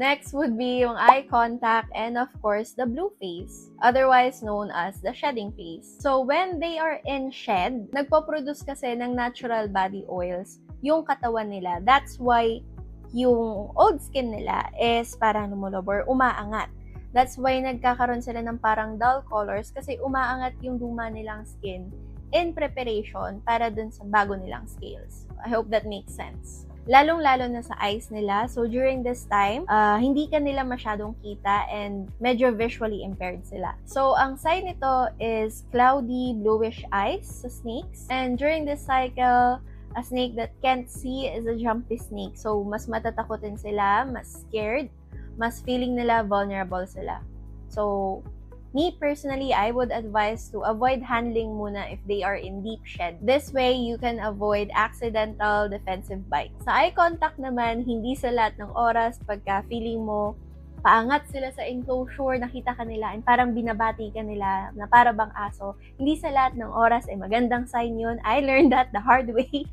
Next would be yung eye contact and of course the blue face, otherwise known as the shedding face. So when they are in shed, nagpo-produce kasi ng natural body oils yung katawan nila. That's why yung old skin nila is parang lumulob or umaangat. That's why nagkakaroon sila ng parang dull colors kasi umaangat yung luma nilang skin in preparation para dun sa bago nilang scales. I hope that makes sense. Lalong-lalo na sa eyes nila. So, during this time, hindi ka nila masyadong kita and medyo visually impaired sila. So, ang sign nito is cloudy, bluish eyes sa snakes. And during this cycle, a snake that can't see is a jumpy snake. So, mas matatakotin sila, mas scared, mas feeling nila vulnerable sila. So, me personally, I would advise to avoid handling muna if they are in deep shed. This way, you can avoid accidental defensive bites. Sa eye contact naman, hindi sa lahat ng oras pagka feeling mo paangat sila sa enclosure, nakita ka nila, and parang binabati ka nila na para bang aso. Hindi sa lahat ng oras ay magandang sign yun. I learned that the hard way.